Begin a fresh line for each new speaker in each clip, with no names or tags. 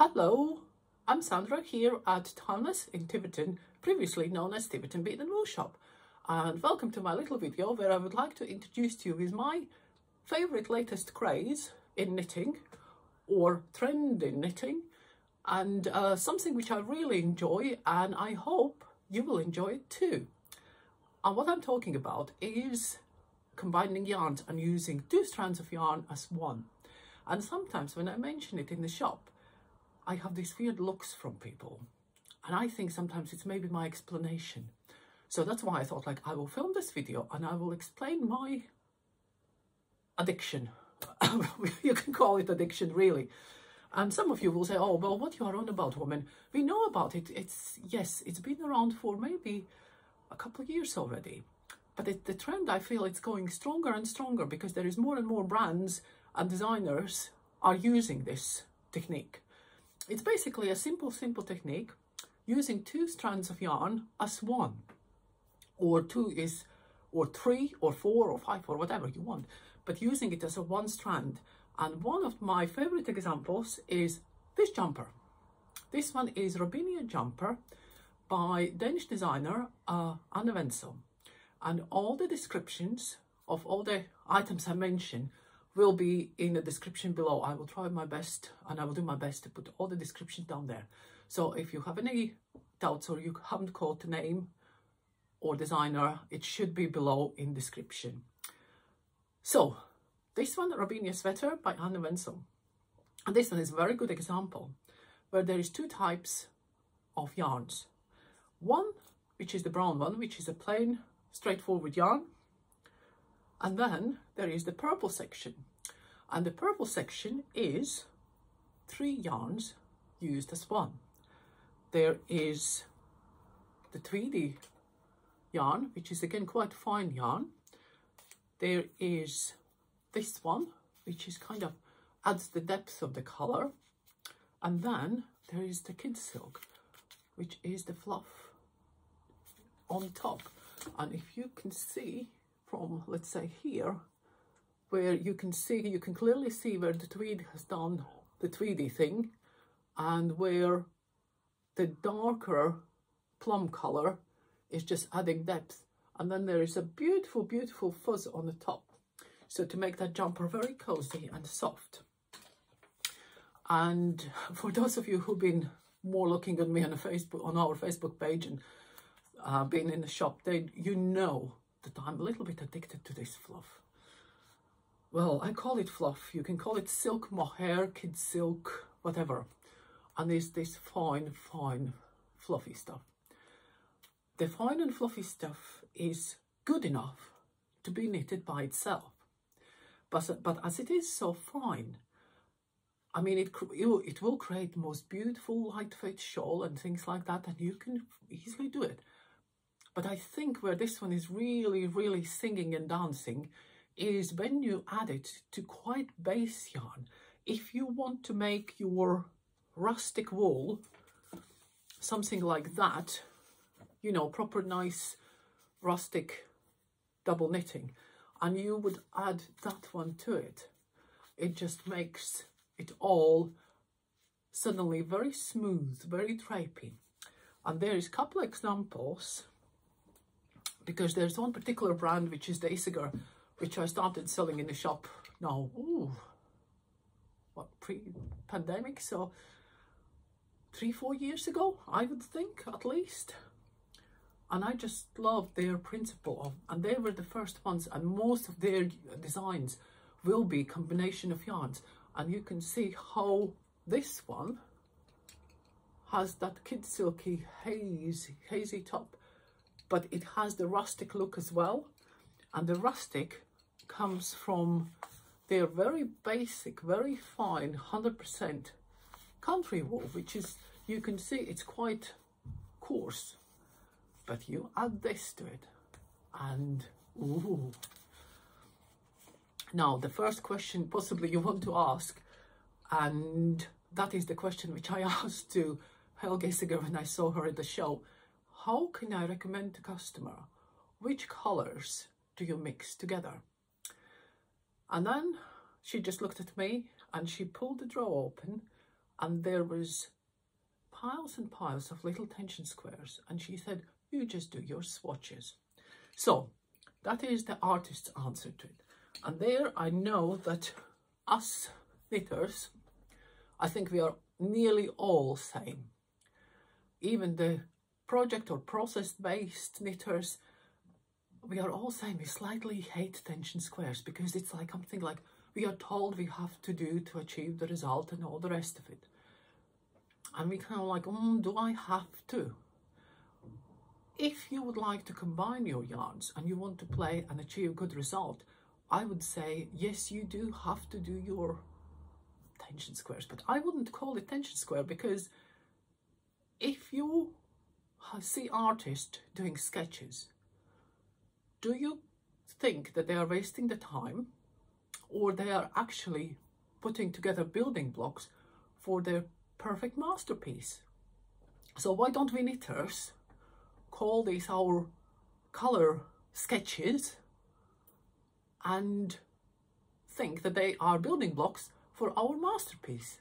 Hello, I'm Sandra here at Timeless in Tiverton, previously known as Tiverton Bead and Wool Shop, and welcome to my little video where I would like to introduce to you with my favourite latest craze in knitting or trend in knitting, and something which I really enjoy, and I hope you will enjoy it too. And what I'm talking about is combining yarns and using two strands of yarn as one. And sometimes when I mention it in the shop, I have these weird looks from people, and I think sometimes it's maybe my explanation. So that's why I thought, like, I will film this video and I will explain my addiction. You can call it addiction, really. And some of you will say, oh, well, what you are on about, woman? We know about it. Yes, it's been around for maybe a couple of years already. But the trend, I feel it's going stronger and stronger because there is more and more brands and designers are using this technique. It's basically a simple technique using two strands of yarn as one, or three or four or five or whatever you want, but using it as a one strand. And one of my favorite examples is this jumper. This one is Robinia jumper by Danish designer Anne Wenzel, and all the descriptions of all the items I mention will be in the description below. I will try my best and I will do my best to put all the descriptions down there. So if you have any doubts or you haven't caught the name or designer, it should be below in description. So this one, Robinia sweater by Anne Wenzel. And this one is a very good example where there is two types of yarns. One, which is the brown one, which is a plain straightforward yarn. And then there is the purple section, and the purple section is three yarns used as one. There is the 3D yarn, which is again quite fine yarn. There is this one, which is kind of adds the depth of the color. And then there is the kid silk, which is the fluff on top. And if you can see from, let's say, here, where you can clearly see where the tweed has done the tweedy thing and where the darker plum color is just adding depth. And then there is a beautiful fuzz on the top, so to make that jumper very cozy and soft. And for those of you who've been more looking at me on our Facebook page and been in the shop, you know that I'm a little bit addicted to this fluff. Well, I call it fluff. You can call it silk mohair, kid silk, whatever. And there's this fine fluffy stuff. The fine and fluffy stuff is good enough to be knitted by itself, but as it is so fine, I mean, it will create the most beautiful lightweight shawl and things like that, and you can easily do it. But I think where this one is really singing and dancing is when you add it to quite base yarn. If you want to make your rustic wool something like that, you know, proper nice rustic double knitting, and you would add that one to it, it just makes it all suddenly very smooth, very drapey. And there is a couple of examples, because there's one particular brand, which is the Isager, which I started selling in the shop now, pre-pandemic, so 3-4 years ago, I would think, at least. And I just loved their principle and they were the first ones, and most of their designs will be combination of yarns. And you can see how this one has that kid silky hazy top, but it has the rustic look as well. And the rustic comes from their very basic, very fine 100% country wool, which is, you can see it's quite coarse, but you add this to it and ooh. Now the first question possibly you want to ask, and that is the question which I asked to Helge Isager when I saw her at the show: how can I recommend to customer which colors do you mix together? And then she just looked at me and she pulled the drawer open and there was piles and piles of little tension squares, and she said, you just do your swatches. So that is the artist's answer to it. And there I know that us knitters, I think we are nearly all same. Even the project or process-based knitters, we are all saying we slightly hate tension squares, because it's like something like we are told we have to do to achieve the result and all the rest of it. And we kind of like, do I have to? If you would like to combine your yarns and you want to play and achieve a good result, I would say, yes, you do have to do your tension squares, but I wouldn't call it tension square, because if you see artists doing sketches, do you think that they are wasting the time, or they are actually putting together building blocks for their perfect masterpiece? So why don't we knitters call these our color sketches and think that they are building blocks for our masterpiece?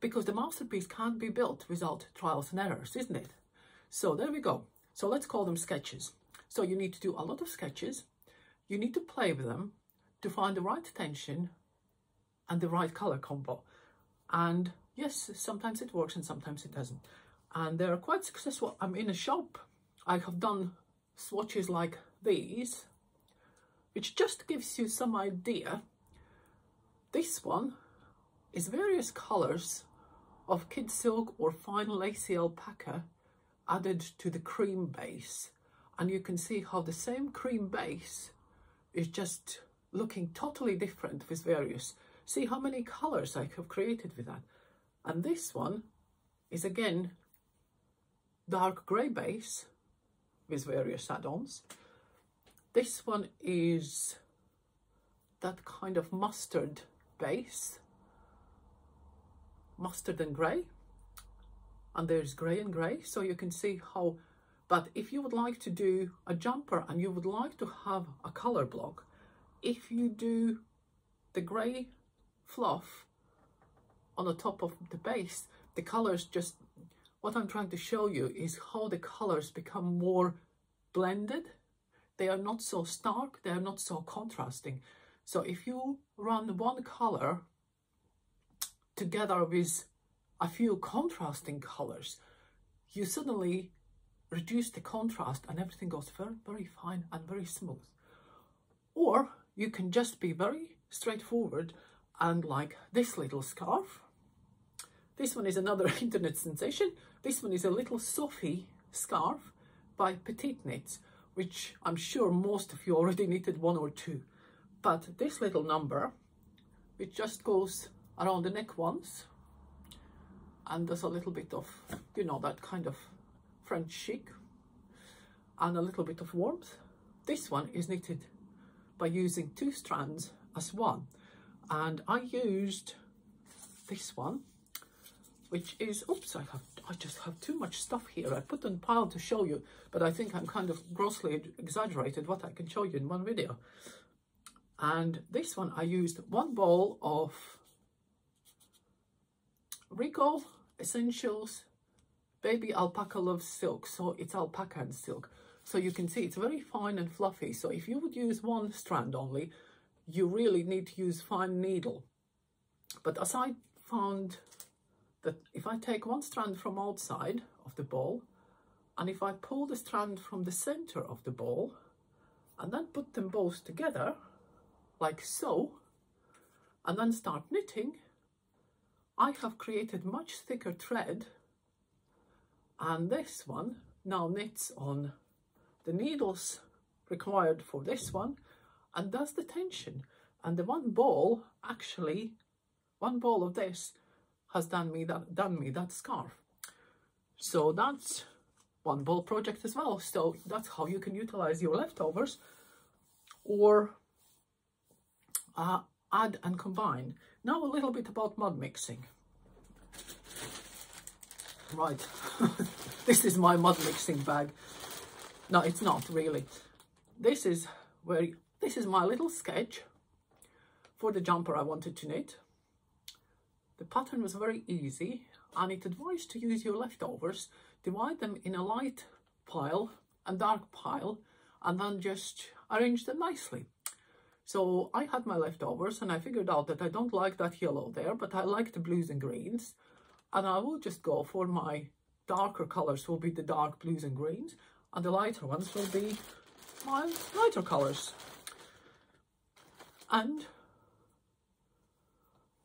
Because the masterpiece can't be built without trials and errors, isn't it? So there we go. So let's call them sketches. So you need to do a lot of sketches. You need to play with them to find the right tension and the right color combo. And yes, sometimes it works and sometimes it doesn't. And they're quite successful. I'm in a shop. I have done swatches like these, which just gives you some idea. This one is various colors of kid silk or fine lacy alpaca added to the cream base. And you can see how the same cream base is just looking totally different with various. See how many colors I have created with that. And this one is again dark grey base with various add-ons. This one is that kind of mustard base, mustard and grey, and there's grey and grey, so you can see how. But if you would like to do a jumper and you would like to have a color block, if you do the grey fluff on the top of the base, the colors just, what I'm trying to show you is how the colors become more blended. They are not so stark, they are not so contrasting. So if you run one color together with a few contrasting colors, you suddenly reduce the contrast and everything goes very, very fine and very smooth. Or you can just be very straightforward and like this little scarf. This one is another internet sensation. This one is a little Sophie scarf by Petite Knits, which I'm sure most of you already knitted one or two. But this little number, it just goes around the neck once and does a little bit of, you know, that kind of French chic and a little bit of warmth. This one is knitted by using 2 strands as one, and I used this one, which is, oops, I just have too much stuff here. I put on pile to show you, but I think I'm kind of grossly exaggerated what I can show you in one video. And this one I used 1 ball of Rico Essentials Baby Alpaca Loves Silk, so it's alpaca and silk. So you can see it's very fine and fluffy. So if you would use 1 strand only, you really need to use fine needle. But as I found that if I take 1 strand from outside of the ball, and if I pull the strand from the center of the ball, and then put them both together, like so, and then start knitting, I have created much thicker thread. And this one now knits on the needles required for this one and does the tension. And the 1 ball, actually, 1 ball of this has done me that scarf. So that's 1 ball project as well. So that's how you can utilize your leftovers or add and combine. Now a little bit about mud mixing. Right, this is my mud mixing bag. No, it's not really. This is my little sketch for the jumper I wanted to knit. the pattern was very easy, and it advised to use your leftovers, divide them in a light pile and dark pile, and then just arrange them nicely. So I had my leftovers, and I figured out that I don't like that yellow there, but I like the blues and greens, and I will just go for my darker colors will be the dark blues and greens, and the lighter ones will be my lighter colors. And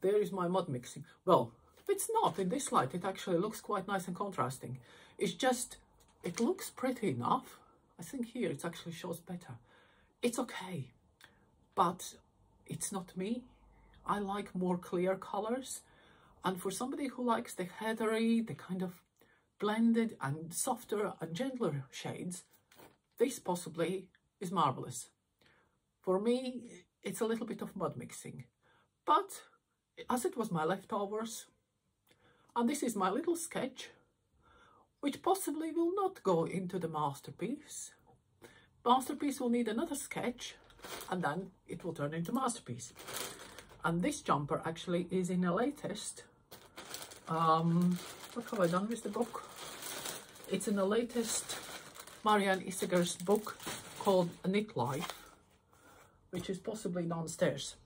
there is my mud mixing. Well, it's not in this light. It actually looks quite nice and contrasting. It's just, it looks pretty enough. I think here it actually shows better. It's okay, but it's not me. I like more clear colors. And for somebody who likes the heathery, the kind of blended and softer and gentler shades, this possibly is marvelous. For me, it's a little bit of mud mixing, but as it was my leftovers, and this is my little sketch, which possibly will not go into the masterpiece. Masterpiece will need another sketch, and then it will turn into masterpiece. And this jumper actually is in the latest, what have I done with the book? It's in the latest Marianne Issager's book called Knit Life, which is possibly downstairs,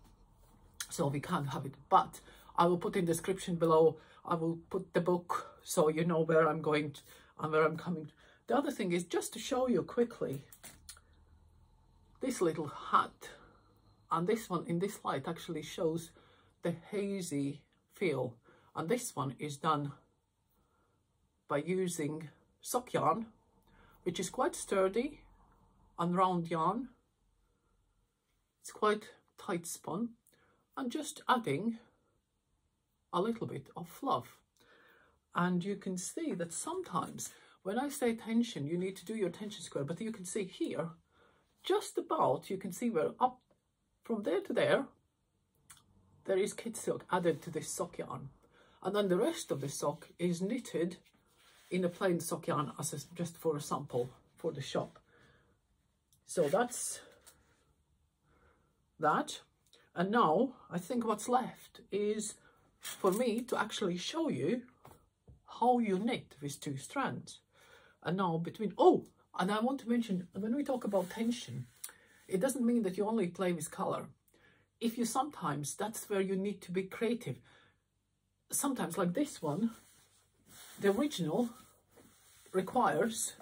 so we can't have it, but I will put in the description below. I will put the book so you know where I'm going to, and where I'm coming. The other thing is just to show you quickly this little hat, and this one in this light actually shows the hazy feel, and this one is done by using sock yarn, which is quite sturdy and round yarn. It's quite tight spun, and just adding a little bit of fluff. And you can see that sometimes when I say tension, you need to do your tension square, but you can see here, just about, you can see where up from there to there is kid silk added to this sock yarn. And then the rest of the sock is knitted in a plain sock yarn as just for a sample for the shop. So that's that. And now I think what's left is for me to actually show you how you knit with 2 strands. And now between, oh, and I want to mention, when we talk about tension, it doesn't mean that you only play with color. If you sometimes, that's where you need to be creative. Sometimes like this one, the original requires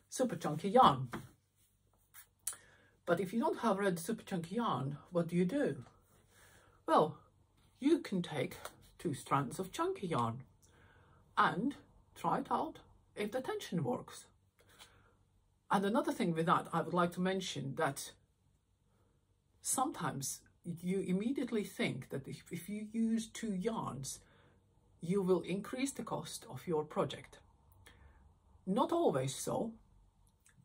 super chunky yarn. But if you don't have red super chunky yarn, what do? Well, you can take 2 strands of chunky yarn and try it out if the tension works. And another thing with that, I would like to mention that sometimes you immediately think that if you use 2 yarns, you will increase the cost of your project. Not always so,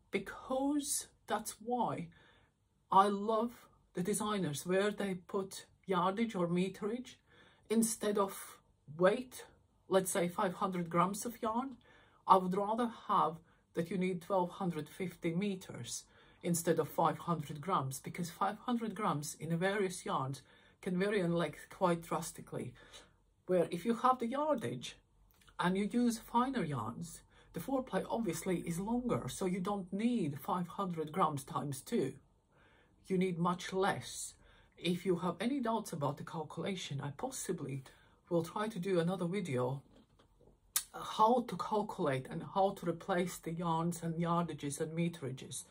because that's why I love the designers where they put yardage or meterage instead of weight. Let's say 500 grams of yarn. I would rather have that you need 1250 meters instead of 500 grams, because 500 grams in various yarns can vary in length quite drastically. Where if you have the yardage and you use finer yarns, the foreplay obviously is longer, so you don't need 500 grams times 2. You need much less. If you have any doubts about the calculation, I possibly will try to do another video how to calculate and how to replace the yarns and yardages and meterages,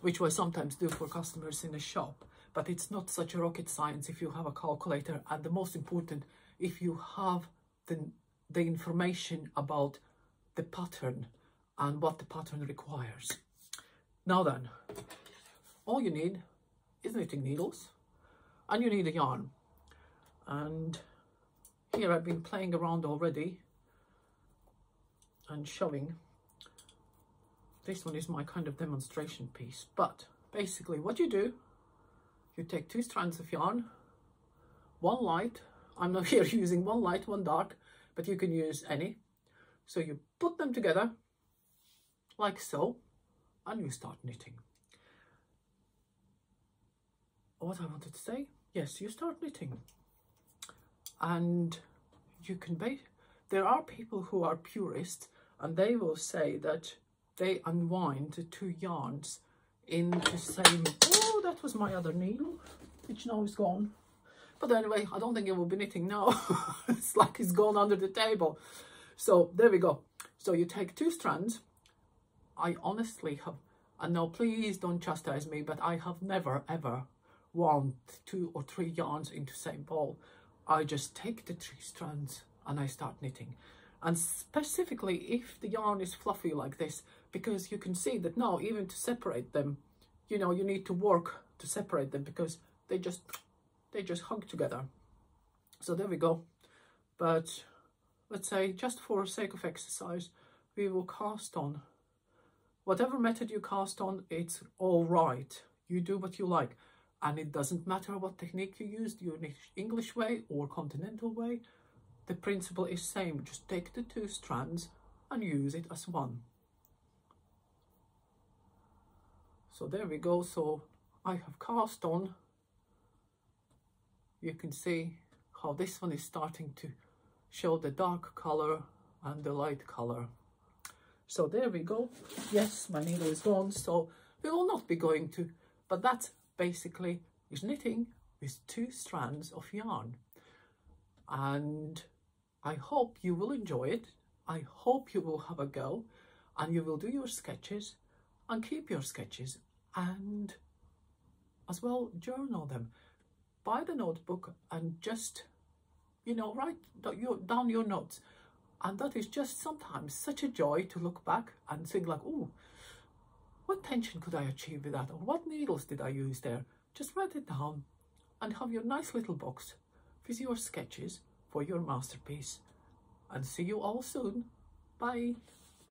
which I sometimes do for customers in the shop. But it's not such a rocket science if you have a calculator, and the most important, if you have the information about the pattern and what the pattern requires. Now then, all you need is knitting needles and you need a yarn. And here I've been playing around already and showing. This one is my kind of demonstration piece, but basically what you do, you take 2 strands of yarn, 1 light, I'm not here using 1 light, 1 dark, but you can use any. So you put them together like so, and you start knitting. What I wanted to say, yes, you start knitting, and you can there are people who are purists, and they will say that they unwind the two yarns in the same. Oh, that was my other needle, which now is gone. But anyway, I don't think it will be knitting now. It's like it's gone under the table. So there we go. So you take 2 strands. I honestly have, and now please don't chastise me, but I have never ever wound 2 or 3 yarns into the same ball. I just take the 3 strands and I start knitting. And specifically if the yarn is fluffy like this, because you can see that now even to separate them, you know, you need to work to separate them because they just hug together. So there we go. But let's say just for sake of exercise, we will cast on. Whatever method you cast on, it's all right. You do what you like. And it doesn't matter what technique you use, you knit English way or continental way. The principle is same. Just take the 2 strands and use it as one. So there we go. So I have cast on. You can see how this one is starting to show the dark color and the light color. So there we go. Yes, my needle is gone, so we will not be going to, but that basically is knitting with 2 strands of yarn. And I hope you will enjoy it. I hope you will have a go and you will do your sketches and keep your sketches, and as well journal them. Buy the notebook and just, you know, write down your notes. And that is just sometimes such a joy to look back and think like, oh, what tension could I achieve with that? Or what needles did I use there? Just write it down and have your nice little box with your sketches for your masterpiece. And see you all soon. Bye.